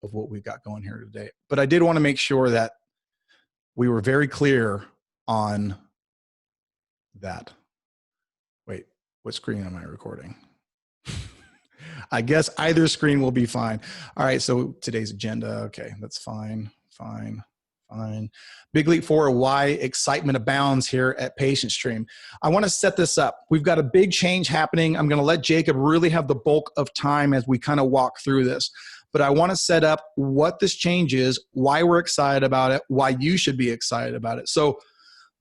of what we've got going here today. But I did want to make sure that we were very clear on that. Wait, what screen am I recording? I guess either screen will be fine. All right, so today's agenda. Okay, that's fine. Big leap forward, why excitement abounds here at Patient Stream. I want to set this up. We've got a big change happening. I'm going to let Jacob really have the bulk of time as we kind of walk through this. But I want to set up what this change is, why we're excited about it, why you should be excited about it. So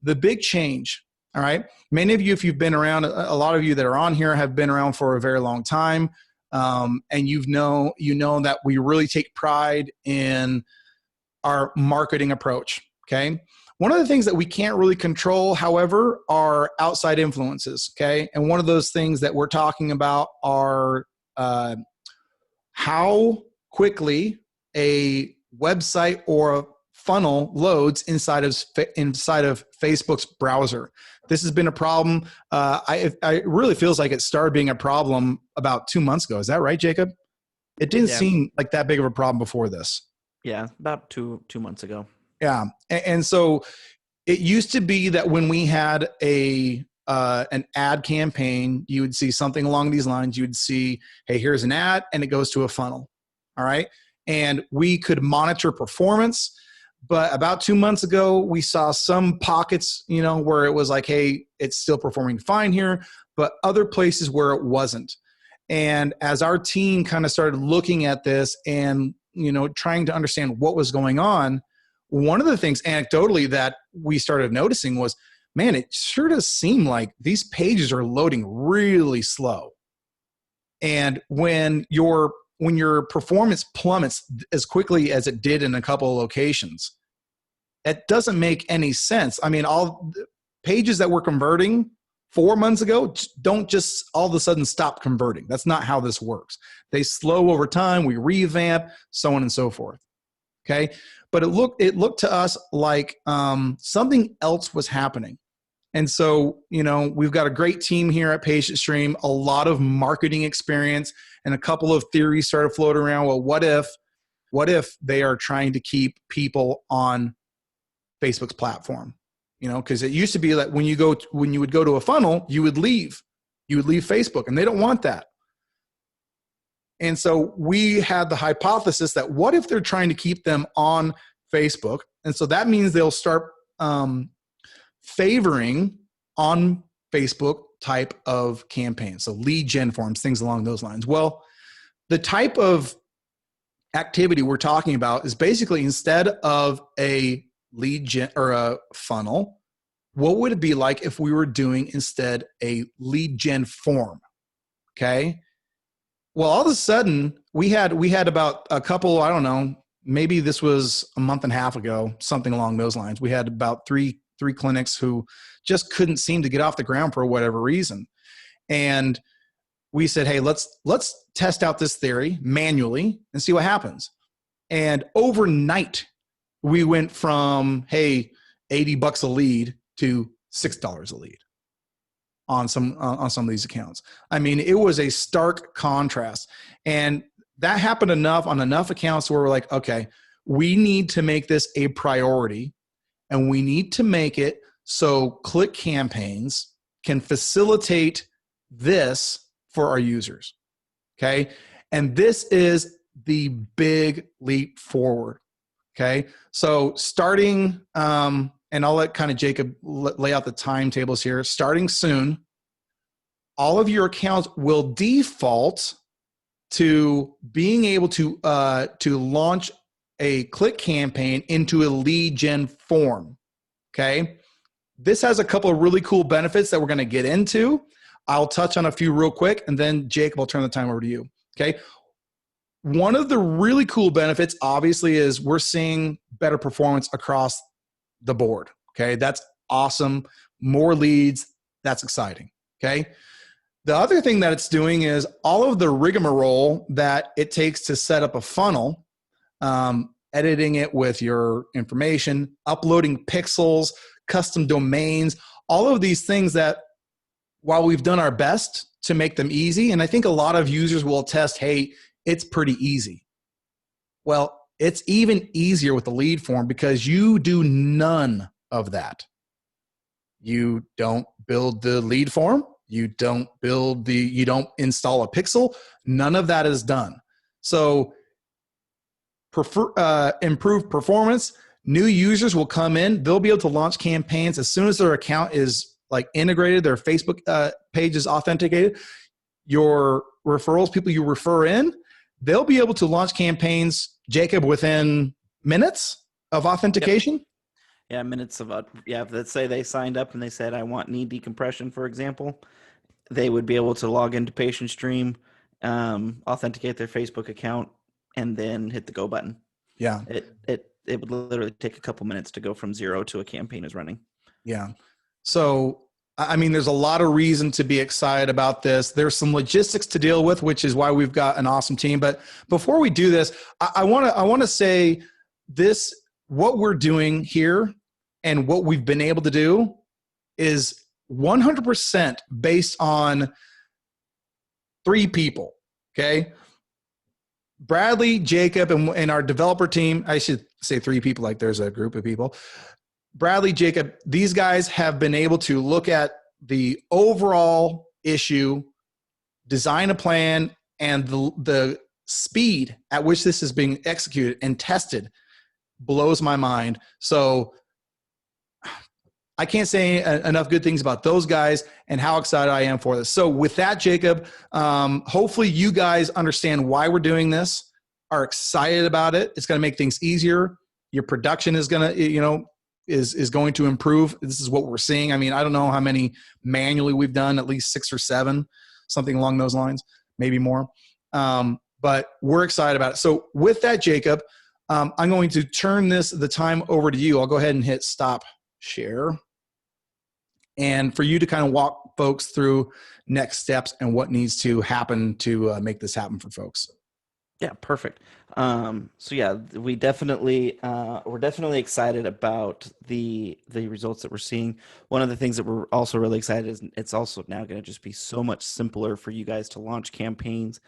the big change, all right? Many of you, if you've been around, a lot of you that are on here have been around for a very long time. And you know that we really take pride in our marketing approach, okay? One of the things that we can't really control, however, are outside influences, okay? And one of those things that we're talking about are how quickly a website or a funnel loads inside of Facebook's browser. This has been a problem. It really feels like it started being a problem about 2 months ago. Is that right, Jacob? It didn't seem like that big of a problem before this. Yeah, about two months ago. Yeah, and so it used to be that when we had an ad campaign, you would see something along these lines. You would see, hey, here's an ad, and it goes to a funnel. All right, and we could monitor performance. But about 2 months ago, we saw some pockets, where it was like, hey, it's still performing fine here, but other places where it wasn't. And as our team kind of started looking at this and trying to understand what was going on, one of the things anecdotally that we started noticing was, man, it sure does seem like these pages are loading really slow. And when your performance plummets as quickly as it did in a couple of locations, it doesn't make any sense. I mean, all pages that were converting 4 months ago don't just all of a sudden stop converting. That's not how this works. They slow over time, we revamp, so on and so forth. Okay, but it looked to us like something else was happening. And so, we've got a great team here at Patient Stream, a lot of marketing experience, and a couple of theories started floating around. Well, what if they are trying to keep people on Facebook's platform? Because it used to be that when you would go to a funnel, you would leave Facebook, and they don't want that. And so we had the hypothesis that what if they're trying to keep them on Facebook? And so that means they'll start favoring on Facebook type of campaigns. So lead gen forms, things along those lines. Well, the type of activity we're talking about is basically, instead of a lead gen or a funnel, what would it be like if we were doing instead a lead gen form? Okay. Well, all of a sudden we had about a couple, I don't know, maybe this was a month and a half ago, something along those lines. We had about three clinics who just couldn't seem to get off the ground for whatever reason. And we said, hey, let's test out this theory manually and see what happens. And overnight we went from, hey, $80 a lead to $6 a lead on some of these accounts. I mean, it was a stark contrast. And that happened on enough accounts where we're like, okay, we need to make this a priority, and we need to make it so click campaigns can facilitate this for our users. Okay. And this is the big leap forward. Okay. So starting, and I'll let kind of Jacob lay out the timetables here. Starting soon, all of your accounts will default to being able to launch a click campaign into a lead gen form. Okay. This has a couple of really cool benefits that we're going to get into. I'll touch on a few real quick, and then Jacob, I'll turn the time over to you. Okay. One of the really cool benefits, obviously, is we're seeing better performance across the board. Okay. That's awesome. More leads. That's exciting. Okay. The other thing that it's doing is all of the rigmarole that it takes to set up a funnel, editing it with your information, uploading pixels, custom domains, all of these things that, while we've done our best to make them easy, and I think a lot of users will attest, hey, it's pretty easy. Well, it's even easier with the lead form because you do none of that. You don't build the lead form. You don't install a pixel. None of that is done. So improved performance. New users will come in. They'll be able to launch campaigns as soon as their account is like integrated, their Facebook page is authenticated. Your referrals, people you refer in, they'll be able to launch campaigns, Jacob, within minutes of authentication. Yep. Yeah, minutes of let's say they signed up and they said, I want knee decompression, for example. They would be able to log into Patient Stream, authenticate their Facebook account, and then hit the go button. Yeah. It would literally take a couple minutes to go from zero to a campaign is running. Yeah. So, I mean, there's a lot of reason to be excited about this. There's some logistics to deal with, which is why we've got an awesome team. But before we do this, I want to say this, what we're doing here and what we've been able to do is 100% based on 3 people. Okay. Bradley, Jacob, and our developer team. I should say 3 people, like there's a group of people. Bradley, Jacob, these guys have been able to look at the overall issue, design a plan, and the speed at which this is being executed and tested blows my mind. So I can't say enough good things about those guys and how excited I am for this. So with that, Jacob, hopefully you guys understand why we're doing this, are excited about it. It's going to make things easier. Your production is going to, is going to improve. This is what we're seeing. I mean, I don't know how many manually we've done, at least 6 or 7, something along those lines, maybe more. But we're excited about it. So with that, Jacob, I'm going to turn the time over to you. I'll go ahead and hit stop share. And for you to kind of walk folks through next steps and what needs to happen to make this happen for folks. Yeah, perfect. So yeah, we're definitely excited about the results that we're seeing. One of the things that we're also really excited is it's also now going to just be so much simpler for you guys to launch campaigns.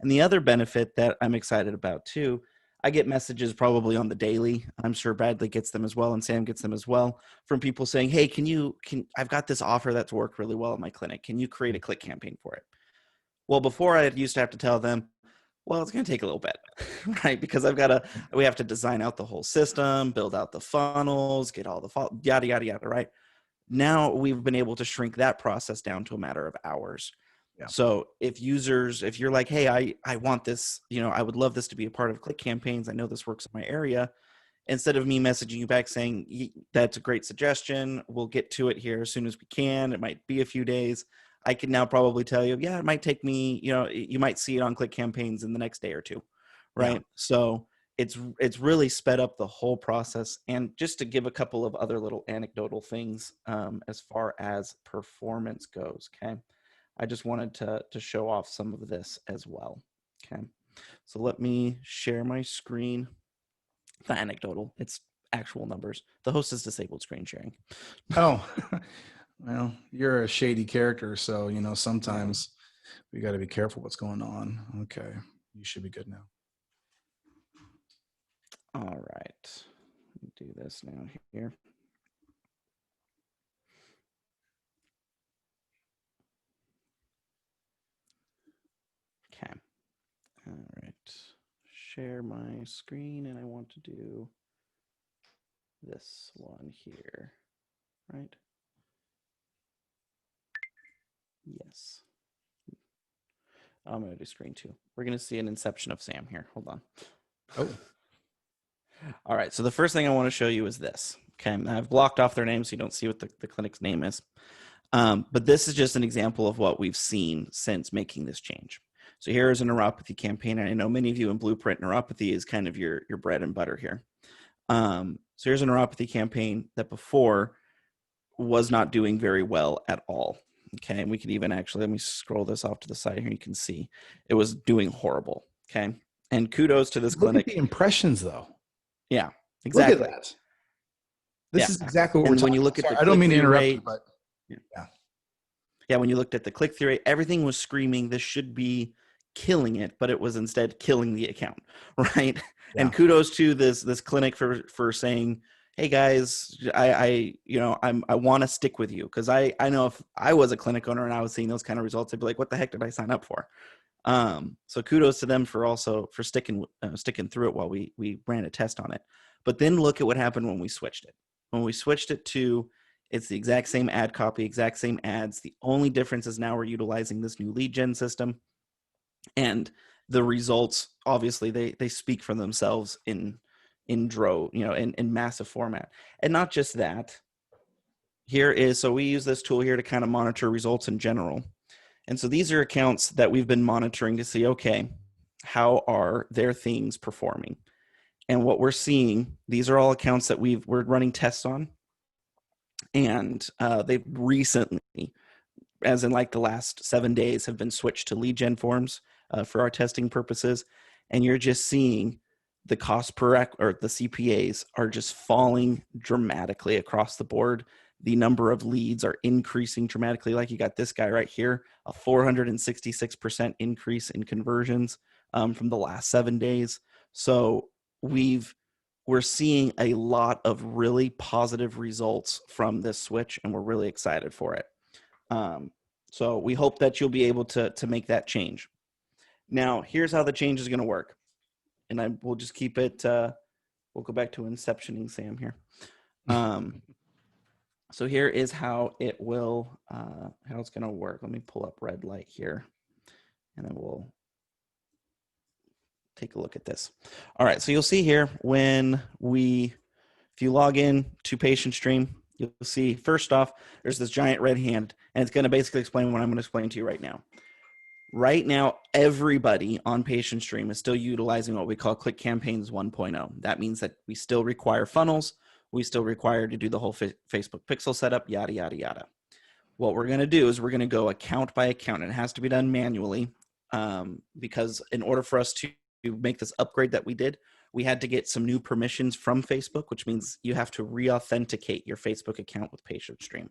And the other benefit that I'm excited about too, I get messages probably on the daily. I'm sure Bradley gets them as well, and Sam gets them as well, from people saying, "Hey, I've got this offer that's worked really well at my clinic. Can you create a click campaign for it?" Well, before I used to have to tell them, well, it's going to take a little bit, right? Because we have to design out the whole system, build out the funnels, get all the yada, yada, yada, right? Now we've been able to shrink that process down to a matter of hours. Yeah. So if you're like, hey, I want this, I would love this to be a part of click campaigns. I know this works in my area. Instead of me messaging you back saying, that's a great suggestion, we'll get to it here as soon as we can. It might be a few days. I can now probably tell you, yeah, it might take me, you might see it on click campaigns in the next day or 2, right? Yeah. So it's really sped up the whole process. And just to give a couple of other little anecdotal things as far as performance goes, okay? I just wanted to show off some of this as well, okay? So let me share my screen. It's not anecdotal, it's actual numbers. The host has disabled screen sharing. Oh. Well, you're a shady character, so, sometimes we got to be careful what's going on. Okay. You should be good now. All right. Let me do this now here. Okay. All right. Share my screen, and I want to do this one here, right? Yes. I'm going to do screen 2. We're going to see an inception of Sam here. Hold on. Oh. All right. So the first thing I want to show you is this. Okay. I've blocked off their name so you don't see what the clinic's name is. But this is just an example of what we've seen since making this change. So here is a neuropathy campaign. And I know many of you in Blueprint, neuropathy is kind of your bread and butter here. So here's a neuropathy campaign that before was not doing very well at all. Okay, and we can even actually, let me scroll this off to the side here. You can see it was doing horrible. Okay, and kudos to this clinic. Look at the impressions, though. Yeah, exactly. Look at that. This is exactly what we're talking when you look about. At the I don't mean to interrupt rate, you, but yeah. When you looked at the click-through rate, everything was screaming, this should be killing it, but it was instead killing the account, right? And kudos to this clinic for saying, hey guys, I want to stick with you, because I know if I was a clinic owner and I was seeing those kind of results, I'd be like, what the heck did I sign up for? So kudos to them for sticking through it while we ran a test on it. But then look at what happened when we switched it. When we switched it to, it's the exact same ad copy, exact same ads. The only difference is now we're utilizing this new lead gen system, and the results, obviously, they speak for themselves in massive format. And not just that. So we use this tool here to kind of monitor results in general. And so these are accounts that we've been monitoring to see, okay, how are their things performing? And what we're seeing, these are all accounts that we're running tests on. And they've recently, as in like the last 7 days, have been switched to lead gen forms for our testing purposes. And you're just seeing the cost or the CPAs are just falling dramatically across the board. The number of leads are increasing dramatically. Like you got this guy right here, a 466% increase in conversions from the last 7 days. So we're seeing a lot of really positive results from this switch, and we're really excited for it. So we hope that you'll be able to make that change. Now, here's how the change is going to work. And we'll just keep it, we'll go back to inceptioning Sam here. So here is how it will, how it's going to work. Let me pull up red light here, and then we'll take a look at this. All right, so you'll see here if you log in to Patient Stream, you'll see first off, there's this giant red hand, and it's going to basically explain what I'm going to explain to you right now. Right now, everybody on Patient Stream is still utilizing what we call Click Campaigns 1.0. That means that we still require funnels. We still require to do the whole Facebook pixel setup, yada, yada, yada. What we're going to do is we're going to go account by account. And it has to be done manually because in order for us to make this upgrade that we did, we had to get some new permissions from Facebook, which means you have to re-authenticate your Facebook account with Patient Stream.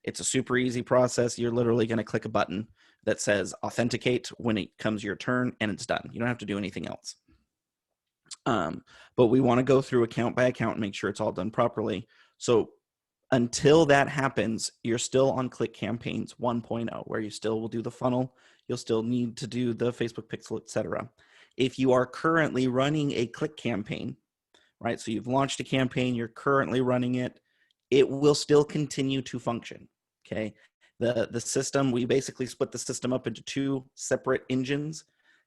It's a super easy process. You're literally going to click a button that says authenticate when it comes your turn, and it's done. You don't have to do anything else. But we want to go through account by account and make sure it's all done properly. So until that happens, you're still on Click Campaigns 1.0, where you still will do the funnel. You'll still need to do the Facebook pixel, etc. If you are currently running a Click campaign, right? So you've launched a campaign, you're currently running it, it will still continue to function, okay? The system, we basically split the system up into 2 separate engines.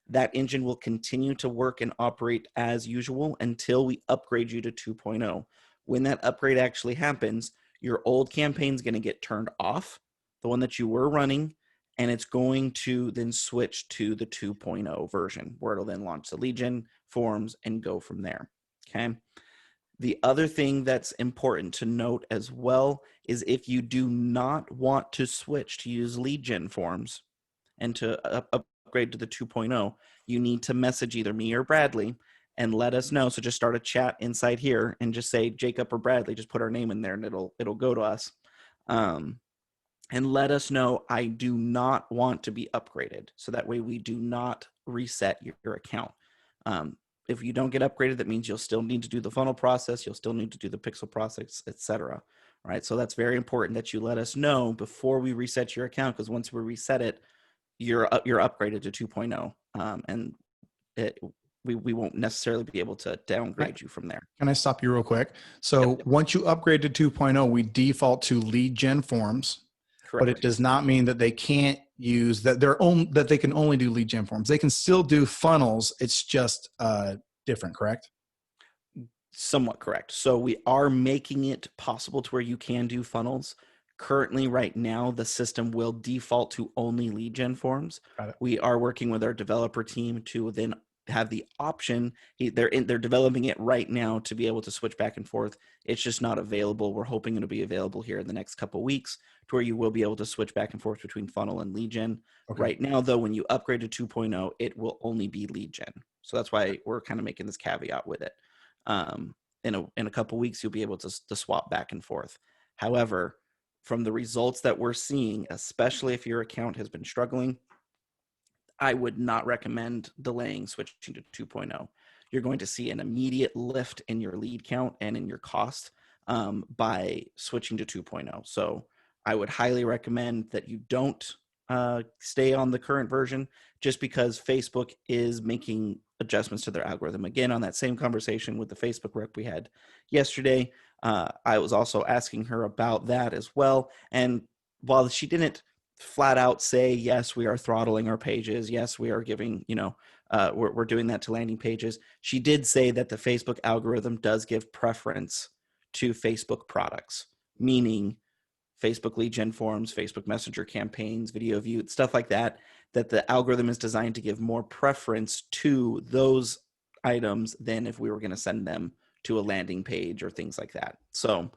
That engine will continue to work and operate as usual until we upgrade you to 2.0. When that upgrade actually happens, your old campaign is going to get turned off, the one that you were running, and it's going to then switch to the 2.0 version, where it'll then launch the lead gen forms and go from there, okay? The other thing that's important to note as well is if you do not want to switch to use lead gen forms and to upgrade to the 2.0, you need to message either me or Bradley and let us know. So just start a chat inside here and just say Jacob or Bradley, just put our name in there and it'll go to us. And let us know, I do not want to be upgraded. So that way we do not reset your account. If you don't get upgraded, that means you'll still need to do the funnel process. You'll still need to do the pixel process, etc. Right? So that's very important that you let us know before we reset your account, because once we reset it, you're upgraded to 2.0, and we won't necessarily be able to downgrade you from there. Can I stop you real quick? So once you upgrade to 2.0, we default to lead gen forms. Correct. But it does not mean that they can't use that that they can only do lead gen forms. They can still do funnels. It's just different, correct? Somewhat correct. So we are making it possible to where you can do funnels. Currently, right now, the system will default to only lead gen forms. We are working with our developer team to then have the option. They're developing it right now to be able to switch back and forth. It's just not available. We're hoping it'll be available here in the next couple of weeks to where you will be able to switch back and forth between funnel and lead gen. Okay. Right now, though, when you upgrade to 2.0, it will only be lead gen. So that's why we're kind of making this caveat with it. In a couple of weeks, you'll be able to swap back and forth. However, from the results that we're seeing, especially if your account has been struggling, I would not recommend delaying switching to 2.0. you're going to see an immediate lift in your lead count and in your cost by switching to 2.0. So I would highly recommend that you don't stay on the current version, just because Facebook is making adjustments to their algorithm. Again, on that same conversation with the Facebook rep we had yesterday, I was also asking her about that as well. And while she didn't flat out say, yes, we are throttling our pages, yes, we are giving, we're doing that to landing pages, she did say that the Facebook algorithm does give preference to Facebook products, meaning Facebook lead gen forms, Facebook Messenger campaigns, video view, stuff like that, that the algorithm is designed to give more preference to those items than if we were going to send them to a landing page or things like that. So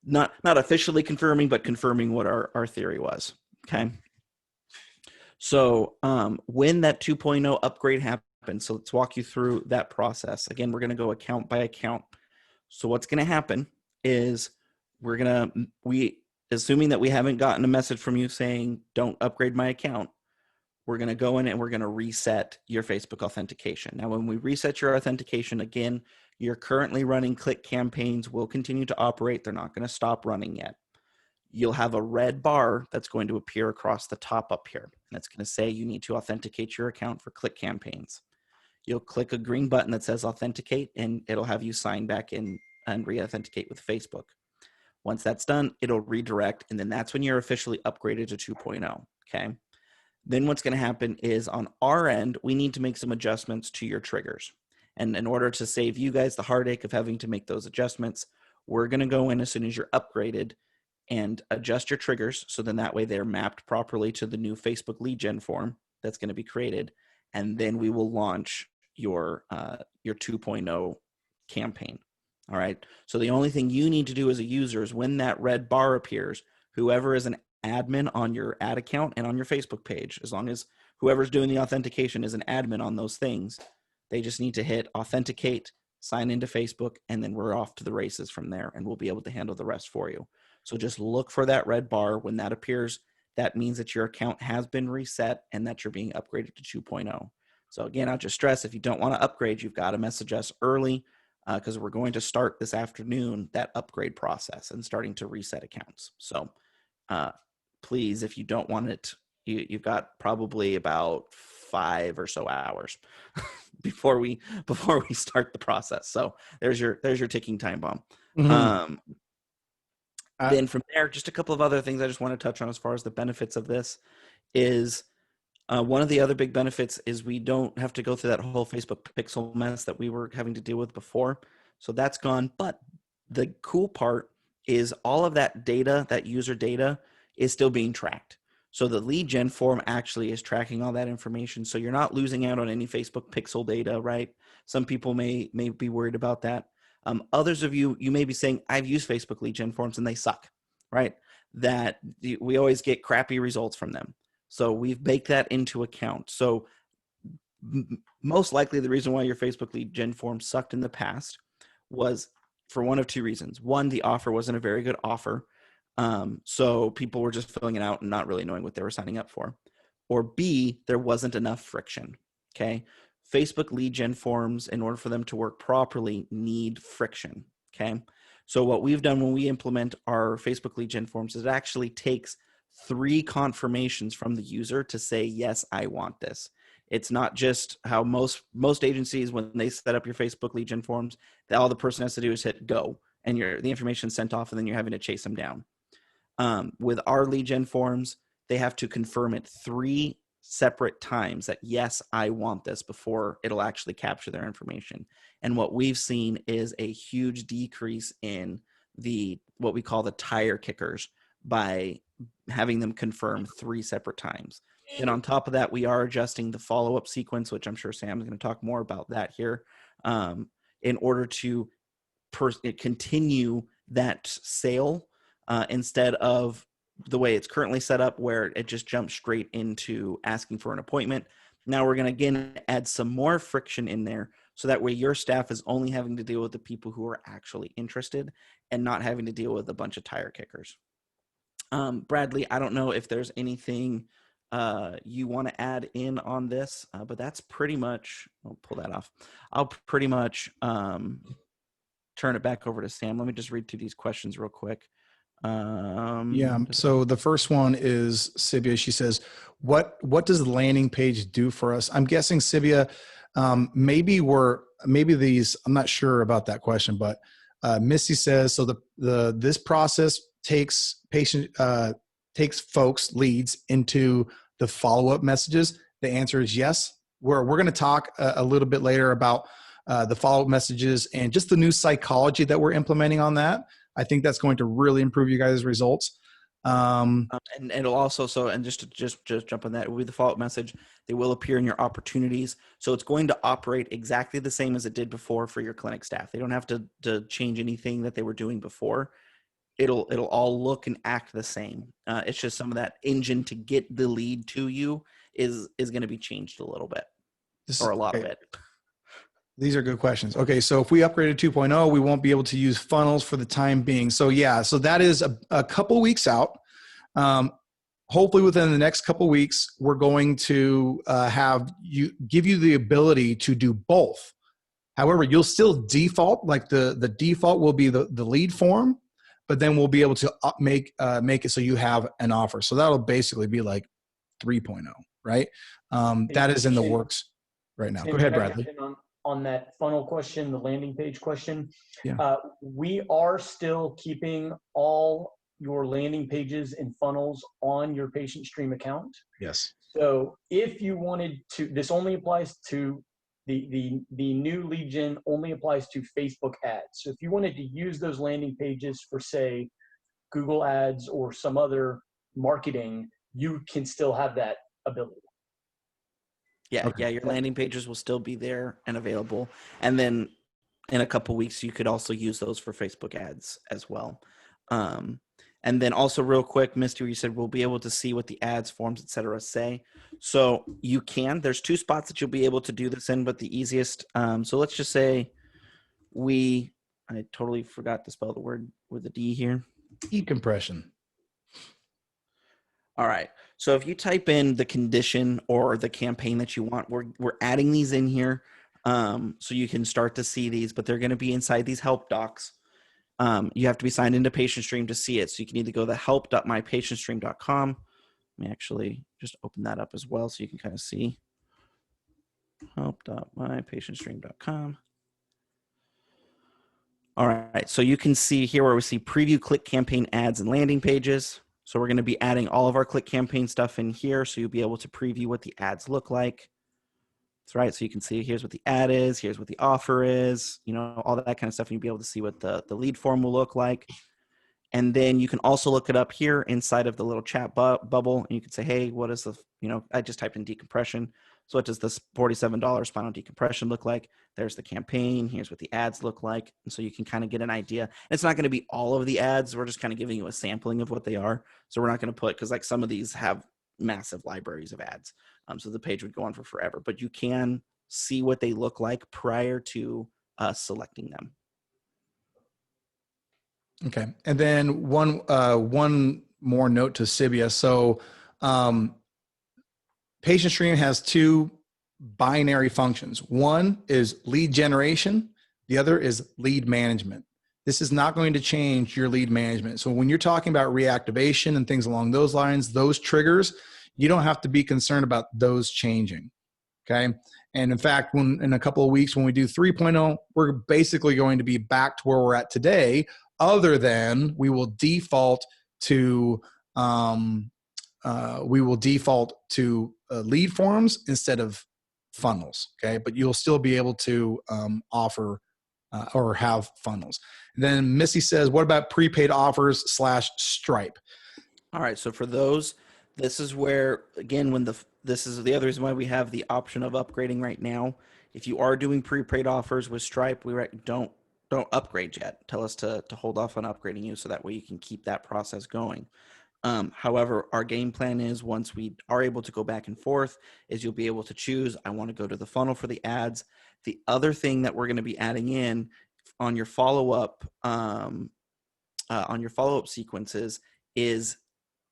not officially confirming, but confirming what our theory was. Okay. So when that 2.0 upgrade happens, so let's walk you through that process. Again, we're going to go account by account. So what's going to happen is assuming that we haven't gotten a message from you saying, don't upgrade my account, we're going to go in and we're going to reset your Facebook authentication. Now, when we reset your authentication, again, you're currently running click campaigns will continue to operate. They're not going to stop running yet. You'll have a red bar that's going to appear across the top up here. And it's going to say you need to authenticate your account for click campaigns. You'll click a green button that says authenticate, and it'll have you sign back in and re-authenticate with Facebook. Once that's done, it'll redirect, and then that's when you're officially upgraded to 2.0, okay? Then what's going to happen is on our end, we need to make some adjustments to your triggers. And in order to save you guys the heartache of having to make those adjustments, we're going to go in as soon as you're upgraded and adjust your triggers. So then that way they're mapped properly to the new Facebook lead gen form that's going to be created. And then we will launch your 2.0 campaign. All right. So the only thing you need to do as a user is when that red bar appears, whoever is an admin on your ad account and on your Facebook page, as long as whoever's doing the authentication is an admin on those things, they just need to hit authenticate, sign into Facebook, and then we're off to the races from there, and we'll be able to handle the rest for you. So just look for that red bar. When that appears, that means that your account has been reset and that you're being upgraded to 2.0. So again, I'll just stress, if you don't want to upgrade, you've got to message us early, because we're going to start this afternoon that upgrade process and starting to reset accounts. So please, if you don't want it, you've got probably about 5 or so hours before we start the process. So there's your ticking time bomb. Mm-hmm. Then from there, just a couple of other things I just want to touch on as far as the benefits of this is one of the other big benefits is we don't have to go through that whole Facebook pixel mess that we were having to deal with before. So that's gone. But the cool part is all of that data, that user data, is still being tracked. So the lead gen form actually is tracking all that information. So you're not losing out on any Facebook pixel data, right? Some people may be worried about that. Others of you may be saying, I've used Facebook lead gen forms and they suck, right? That we always get crappy results from them. So we've baked that into account. So most likely the reason why your Facebook lead gen form sucked in the past was for one of two reasons. One, the offer wasn't a very good offer. So people were just filling it out and not really knowing what they were signing up for. Or B, there wasn't enough friction. Okay. Facebook lead gen forms, in order for them to work properly, need friction. Okay. So what we've done when we implement our Facebook lead gen forms is it actually takes 3 confirmations from the user to say, yes, I want this. It's not just how most agencies, when they set up your Facebook lead gen forms, that all the person has to do is hit go and the information is sent off, and then you're having to chase them down. With our lead gen forms, they have to confirm it 3 separate times that, yes, I want this, before it'll actually capture their information. And what we've seen is a huge decrease in what we call the tire kickers by having them confirm 3 separate times. And on top of that, we are adjusting the follow-up sequence, which I'm sure Sam is going to talk more about that here, in order to continue that sale instead of the way it's currently set up, where it just jumps straight into asking for an appointment. Now we're going to again add some more friction in there, so that way your staff is only having to deal with the people who are actually interested and not having to deal with a bunch of tire kickers. Bradley, I don't know if there's anything you want to add in on this. But that's pretty much, I'll pull that off. I'll pretty much turn it back over to Sam. Let me just read through these questions real quick. Yeah. So the first one is Sivia. She says, what does the landing page do for us? I'm guessing, Sivia, maybe these, I'm not sure about that question, but Missy says, so this process takes folks, leads, into the follow-up messages. The answer is yes. We're going to talk a little bit later about the follow-up messages and just the new psychology that we're implementing on that. I think that's going to really improve you guys' results. And it'll also, just to jump on that, it will be the follow-up message. They will appear in your opportunities. So it's going to operate exactly the same as it did before for your clinic staff. They don't have to change anything that they were doing before. It'll all look and act the same. It's just some of that engine to get the lead to you is going to be changed a little bit, or a lot of it. These are good questions. Okay, so if we upgraded 2.0, we won't be able to use funnels for the time being. So yeah, so that is a couple weeks out. Hopefully within the next couple weeks, we're going to give you the ability to do both. However, you'll still default, like the default will be the lead form, but then we'll be able to make it so you have an offer. So that'll basically be like 3.0, right? That is in the works right now. Go ahead, Bradley. On that funnel question, the landing page question, yeah. We are still keeping all your landing pages and funnels on your Patient Stream account. Yes. So if you wanted to, this only applies to the new lead gen, only applies to Facebook ads. So if you wanted to use those landing pages for, say, Google ads or some other marketing, you can still have that ability. Yeah, okay. Yeah, your landing pages will still be there and available. And then in a couple weeks, you could also use those for Facebook ads as well. And then also real quick, Misty, you said we'll be able to see what the ads, forms, etc. say. So you can. There's two spots that you'll be able to do this in, but the easiest. So let's just say I totally forgot to spell the word with a D here. Decompression. All right. So if you type in the condition or the campaign that you want, we're adding these in here, so you can start to see these, but they're going to be inside these help docs. You have to be signed into PatientStream to see it. So you can either go to help.mypatientstream.com. Let me actually just open that up as well so you can kind of see. Help.mypatientstream.com. All right. So you can see here where we see preview click campaign ads and landing pages. So we're going to be adding all of our click campaign stuff in here. So you'll be able to preview what the ads look like. That's right. So you can see here's what the ad is, here's what the offer is, all that kind of stuff. And you'll be able to see what the lead form will look like. And then you can also look it up here inside of the little chat bubble. And you can say, hey, what is I just typed in decompression. So what does this $47 spinal decompression look like? There's the campaign. Here's what the ads look like. And so you can kind of get an idea. And it's not going to be all of the ads. We're just kind of giving you a sampling of what they are. So we're not going to put, because like some of these have massive libraries of ads. So the page would go on for forever. But you can see what they look like prior to selecting them. Okay. And then one more note to Sibia. So PatientStream has two binary functions. One is lead generation. The other is lead management. This is not going to change your lead management. So when you're talking about reactivation and things along those lines, those triggers, you don't have to be concerned about those changing. Okay. And in fact, in a couple of weeks, when we do 3.0, we're basically going to be back to where we're at today, other than we will default to lead forms instead of funnels. Okay. But you'll still be able to offer or have funnels. And then Missy says, what about prepaid offers / Stripe? All right. So for those, this is where, again, this is the other reason why we have the option of upgrading right now. If you are doing prepaid offers with Stripe, we don't upgrade yet. Tell us to hold off on upgrading you so that way you can keep that process going. However, our game plan is once we are able to go back and forth is you'll be able to choose, I want to go to the funnel for the ads. The other thing that we're going to be adding in on your follow-up sequences is,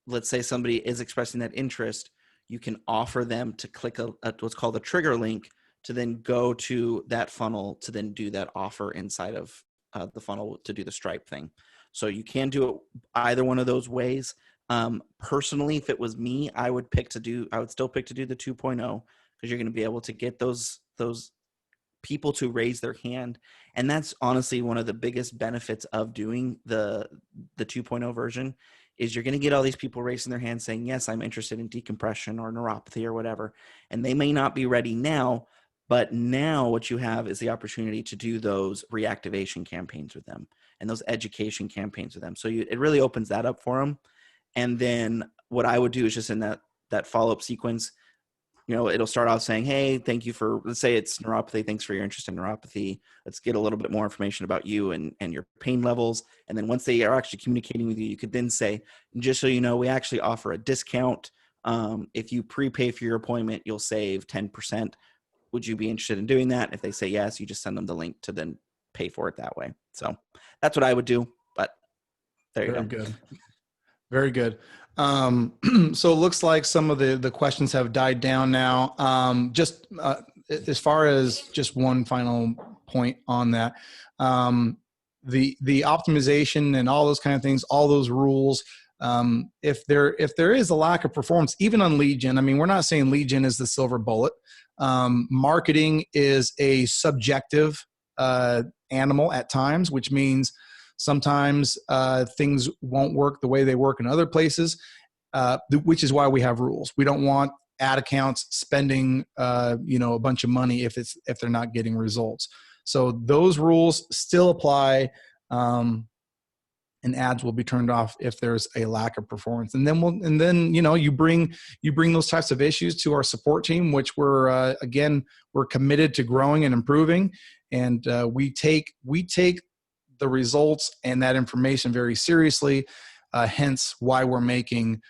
let's say somebody is expressing that interest, you can offer them to click a what's called a trigger link to then go to that funnel to then do that offer inside of the funnel to do the Stripe thing. So you can do it either one of those ways. Personally, if it was me, I would still pick to do the 2.0 because you're going to be able to get those people to raise their hand. And that's honestly one of the biggest benefits of doing the 2.0 version is you're going to get all these people raising their hands saying, yes, I'm interested in decompression or neuropathy or whatever. And they may not be ready now, but now what you have is the opportunity to do those reactivation campaigns with them and those education campaigns with them. So it really opens that up for them. And then what I would do is just in that follow-up sequence, it'll start off saying, hey, thank you for, let's say it's neuropathy. Thanks for your interest in neuropathy. Let's get a little bit more information about you and your pain levels. And then once they are actually communicating with you, you could then say, just so you know, we actually offer a discount. If you prepay for your appointment, you'll save 10%. Would you be interested in doing that? If they say yes, you just send them the link to then pay for it that way. So that's what I would do. But there you go. Very good. Very good. So it looks like some of the questions have died down now. As far as just one final point on that, the optimization and all those kind of things, all those rules, if there is a lack of performance, even on lead gen, I mean, we're not saying lead gen is the silver bullet. Marketing is a subjective animal at times, which means sometimes things won't work the way they work in other places, which is why we have rules. We don't want ad accounts spending a bunch of money if they're not getting results. So those rules still apply, and ads will be turned off if there's a lack of performance. And then you bring those types of issues to our support team, which we're committed to growing and improving, and we take the results and that information very seriously. Hence why we're making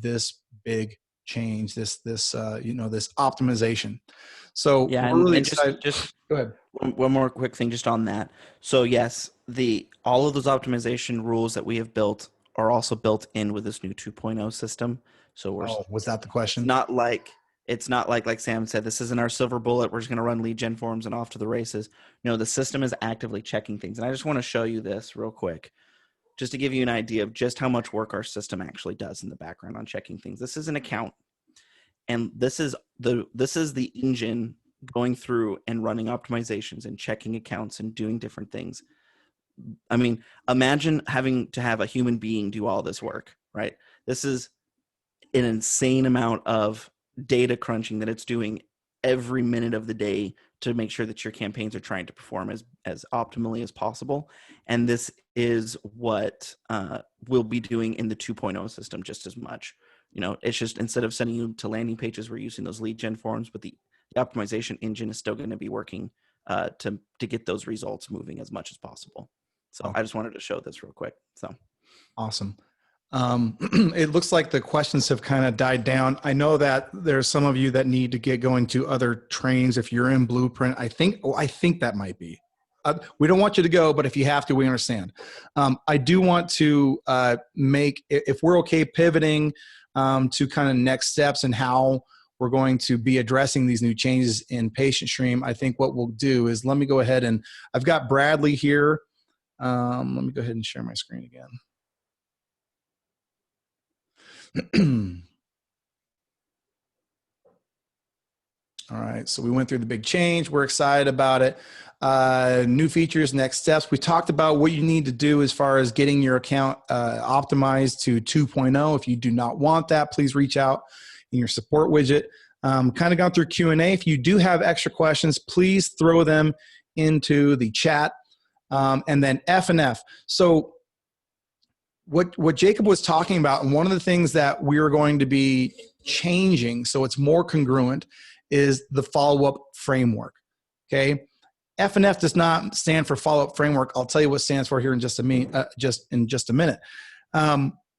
this big change, this optimization. So yeah, we're really and excited. just Go ahead. one more quick thing just on that. So yes, all of those optimization rules that we have built are also built in with this new 2.0 system. So was that the question? It's not like Sam said, this isn't our silver bullet. We're just going to run lead gen forms and off to the races. No, the system is actively checking things. And I just want to show you this real quick, just to give you an idea of just how much work our system actually does in the background on checking things. This is an account, and this is the engine going through and running optimizations and checking accounts and doing different things. I mean, imagine having to have a human being do all this work, right? This is an insane amount of data crunching that it's doing every minute of the day to make sure that your campaigns are trying to perform as optimally as possible. And this is what we'll be doing in the 2.0 system just as much. It's just instead of sending you to landing pages, we're using those lead gen forms, but the optimization engine is still going to be working to get those results moving as much as possible. So I just wanted to show this real quick. So awesome. It looks like the questions have kind of died down. I know that there's some of you that need to get going to other trainings. If you're in Blueprint, I think that might be. We don't want you to go, but if you have to, we understand. I do want to if we're okay pivoting to kind of next steps and how we're going to be addressing these new changes in Patient Stream. I think what we'll do is, let me go ahead and I've got Bradley here. Let me go ahead and share my screen again. All right, so we went through the big change. We're excited about it. New features, next steps. We talked about what you need to do as far as getting your account optimized to 2.0. If you do not want that, please reach out in your support widget. Kind of gone through Q&A. If you do have extra questions, please throw them into the chat. And then F&F. So what Jacob was talking about, and one of the things that we're going to be changing so it's more congruent, is the follow-up framework. Okay, F&F does not stand for follow-up framework. I'll tell you what it stands for here in just a minute.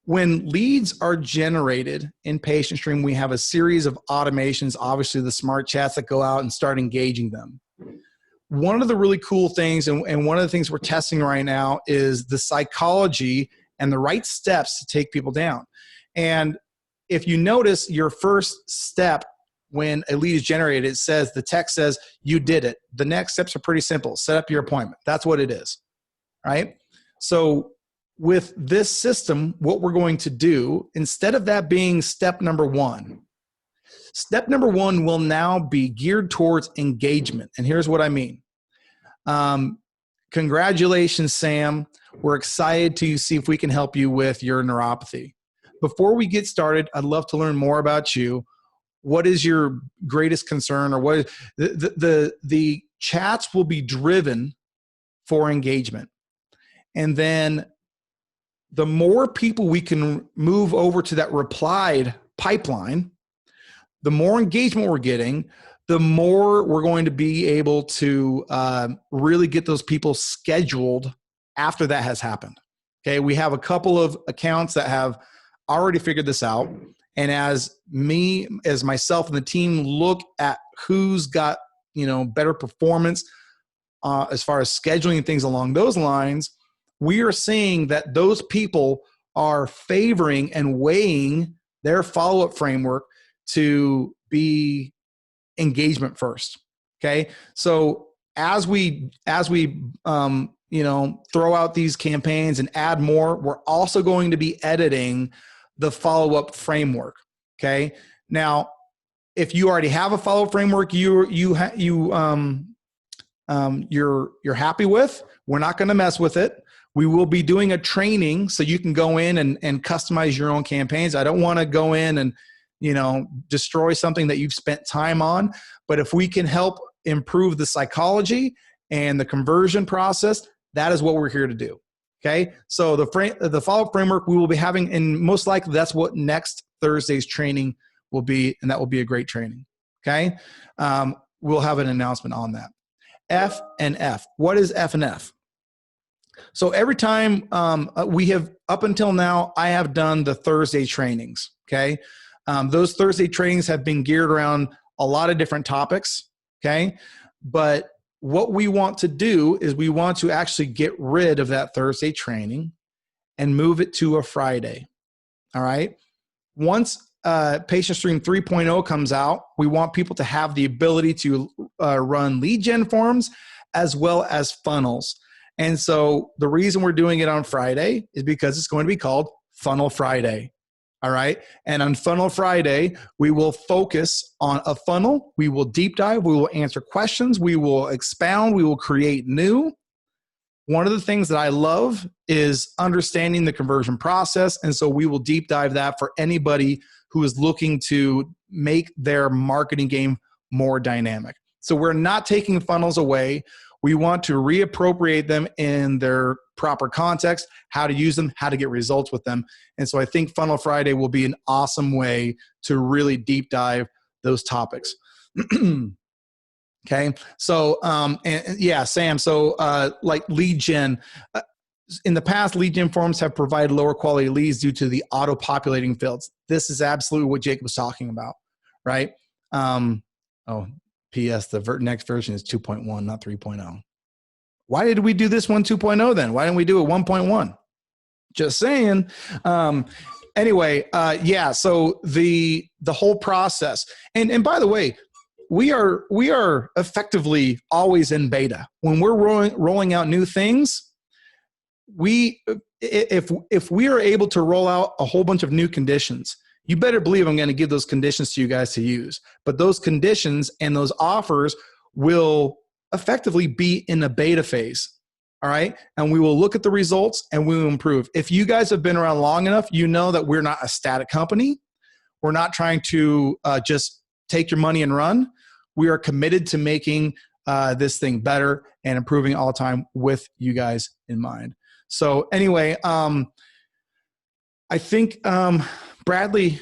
When leads are generated in Patient Stream, we have a series of automations, obviously the smart chats that go out and start engaging them. One of the really cool things, and one of the things we're testing right now, is the psychology and the right steps to take people down. And if you notice your first step when a lead is generated, it says, the text says, you did it. The next steps are pretty simple. Set up your appointment. That's what it is, right? So with this system, what we're going to do, instead of that being step number one will now be geared towards engagement. And here's what I mean. Congratulations, Sam. We're excited to see if we can help you with your neuropathy. Before we get started, I'd love to learn more about you. What is your greatest concern, or what the chats will be driven for engagement. And then the more people we can move over to that replied pipeline, the more engagement we're getting, the more we're going to be able to really get those people scheduled after that has happened. Okay, we have a couple of accounts that have already figured this out. And as myself and the team look at who's got, better performance as far as scheduling things along those lines, we are seeing that those people are favoring and weighing their follow-up framework to be engagement first. Okay. So as we throw out these campaigns and add more, we're also going to be editing the follow-up framework. Okay. Now, if you already have a follow-up framework you're happy with, we're not going to mess with it. We will be doing a training so you can go in and customize your own campaigns. I don't want to go in and destroy something that you've spent time on. But if we can help improve the psychology and the conversion process, that is what we're here to do. Okay. So the follow-up framework we will be having, and most likely that's what next Thursday's training will be. And that will be a great training. Okay. We'll have an announcement on that. F and F. What is F and F? So every time we have, up until now, I have done the Thursday trainings. Okay. Those Thursday trainings have been geared around a lot of different topics. Okay. But what we want to do is we want to actually get rid of that Thursday training and move it to a Friday. All right. Once Patient Stream 3.0 comes out, we want people to have the ability to run lead gen forms as well as funnels. And so the reason we're doing it on Friday is because it's going to be called Funnel Friday. All right. And on Funnel Friday, we will focus on a funnel. We will deep dive. We will answer questions. We will expound. We will create new. One of the things that I love is understanding the conversion process. And so we will deep dive that for anybody who is looking to make their marketing game more dynamic. So we're not taking funnels away. We want to reappropriate them in their proper context, how to use them, how to get results with them. And so I think Funnel Friday will be an awesome way to really deep dive those topics. Okay. So, Sam, so like lead gen, in the past, lead gen forms have provided lower quality leads due to the auto-populating fields. This is absolutely what Jake was talking about, right? P.S. The next version is 2.1, not 3.0. Why did we do this one 2.0 then? Why didn't we do it 1.1? Just saying. Anyway, so the whole process. And by the way, we are effectively always in beta. When we're rolling out new things, if we are able to roll out a whole bunch of new conditions, you better believe I'm going to give those conditions to you guys to use. But those conditions and those offers will effectively be in a beta phase. All right. And we will look at the results and we will improve. If you guys have been around long enough, you know that we're not a static company. We're not trying to just take your money and run. We are committed to making this thing better and improving all the time with you guys in mind. So anyway, I think, Bradley,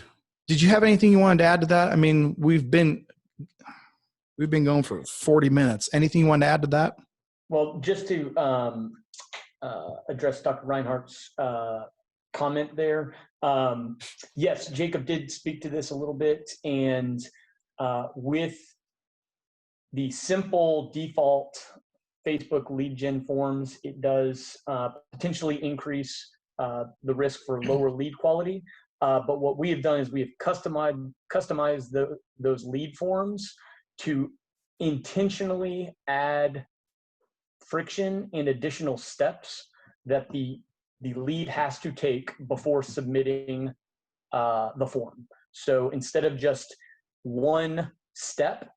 did you have anything you wanted to add to that? I mean, we've been going for 40 minutes. Anything you want to add to that? Well, just to address Dr. Reinhardt's comment there. Yes, Jacob did speak to this a little bit, and with the simple default Facebook lead gen forms, it does potentially increase the risk for lower lead quality. But what we have done is we have customized those lead forms to intentionally add friction and additional steps that the lead has to take before submitting the form. So instead of just one step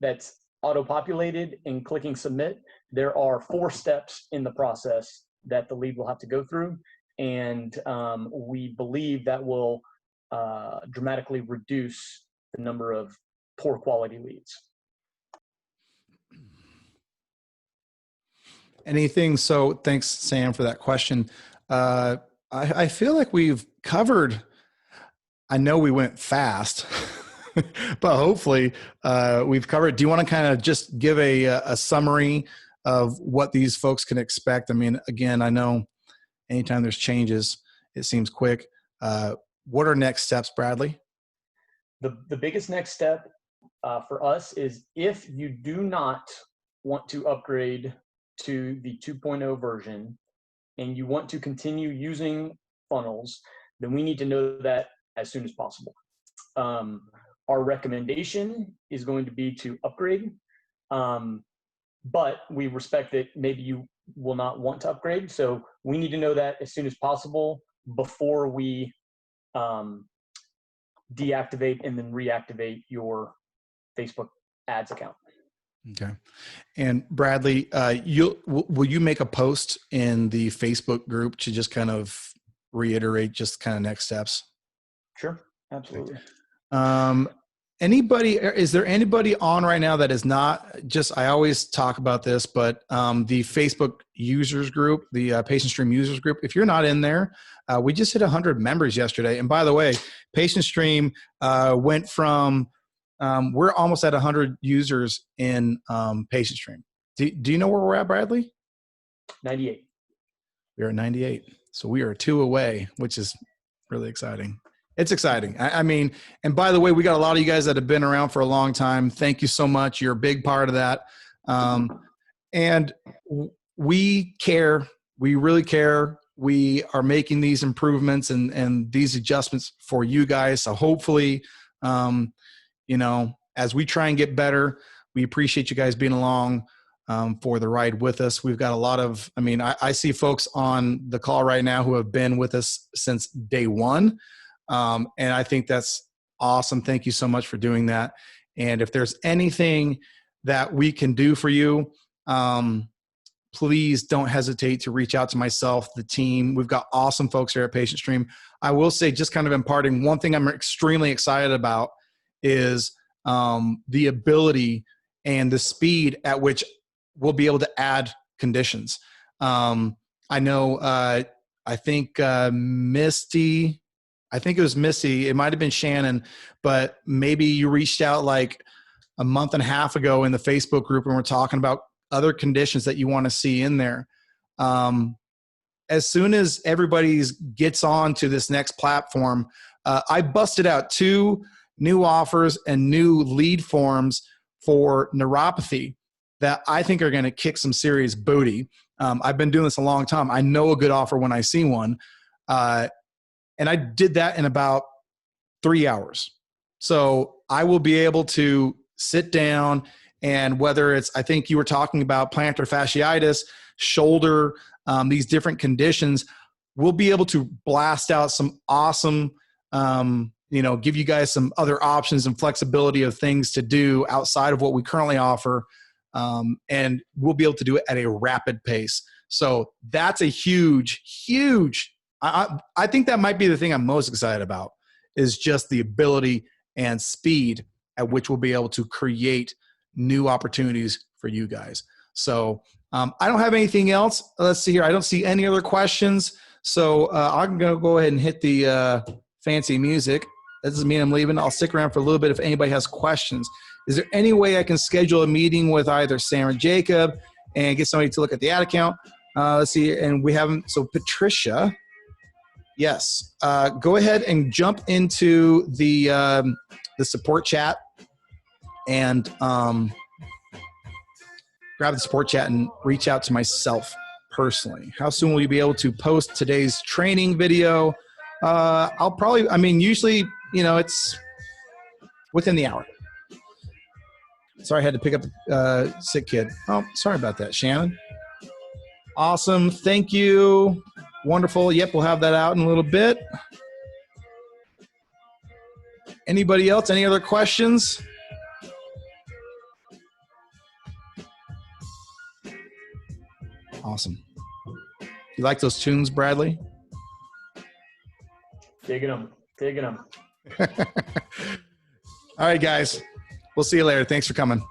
that's auto-populated and clicking submit, there are 4 steps in the process that the lead will have to go through. And we believe that will dramatically reduce the number of poor quality leads. Anything? So thanks, Sam, for that question. I feel like we've covered, I know we went fast, but hopefully we've covered. Do you want to kind of just give a summary of what these folks can expect? I mean, again, I know anytime there's changes, it seems quick. What are next steps, Bradley? The biggest next step for us is, if you do not want to upgrade to the 2.0 version and you want to continue using funnels, then we need to know that as soon as possible. Our recommendation is going to be to upgrade, but we respect that maybe you will not want to upgrade. So we need to know that as soon as possible before we deactivate and then reactivate your Facebook ads account. Okay. And Bradley, will you make a post in the Facebook group to just kind of reiterate just kind of next steps? Sure. Absolutely. Is there anybody on right now that is not just, I always talk about this, but the Facebook users group, the Patient Stream users group, if you're not in there, we just hit 100 members yesterday. And by the way, Patient Stream went from, we're almost at 100 users in Patient Stream. Do you know where we're at, Bradley? 98. We're at 98. So we are 2 away, which is really exciting. It's exciting. I mean, and by the way, we got a lot of you guys that have been around for a long time. Thank you so much. You're a big part of that. And we care. We really care. We are making these improvements and these adjustments for you guys. So hopefully, you know, as we try and get better, we appreciate you guys being along for the ride with us. We've got a lot of, I mean, I see folks on the call right now who have been with us since day one. And I think that's awesome. Thank you so much for doing that. And if there's anything that we can do for you, please don't hesitate to reach out to myself, the team. We've got awesome folks here at Patient Stream. I will say, just kind of imparting, one thing I'm extremely excited about is the ability and the speed at which we'll be able to add conditions. I know, I think Misty, I think it was Missy, it might've been Shannon, but maybe you reached out like a month and a half ago in the Facebook group and we're talking about other conditions that you want to see in there. As soon as everybody gets on to this next platform, I busted out 2 new offers and new lead forms for neuropathy that I think are going to kick some serious booty. I've been doing this a long time. I know a good offer when I see one. And I did that in about 3 hours. So I will be able to sit down, and whether it's, I think you were talking about plantar fasciitis, shoulder, these different conditions, we'll be able to blast out some awesome, you know, give you guys some other options and flexibility of things to do outside of what we currently offer. And we'll be able to do it at a rapid pace. So that's a huge, huge, I think that might be the thing I'm most excited about, is just the ability and speed at which we'll be able to create new opportunities for you guys. So I don't have anything else. Let's see here. I don't see any other questions. So I'm going to go ahead and hit the fancy music. That doesn't mean I'm leaving. I'll stick around for a little bit if anybody has questions. Is there any way I can schedule a meeting with either Sam or Jacob and get somebody to look at the ad account? Let's see. And we haven't. So Patricia, yes. Go ahead and jump into the support chat and grab the support chat and reach out to myself personally. How soon will you be able to post today's training video? Usually, it's within the hour. Sorry, I had to pick up a sick kid. Oh, sorry about that, Shannon. Awesome. Thank you. Wonderful. Yep, we'll have that out in a little bit. Anybody else? Any other questions? Awesome. You like those tunes, Bradley? Digging them. All right, guys. We'll see you later. Thanks for coming.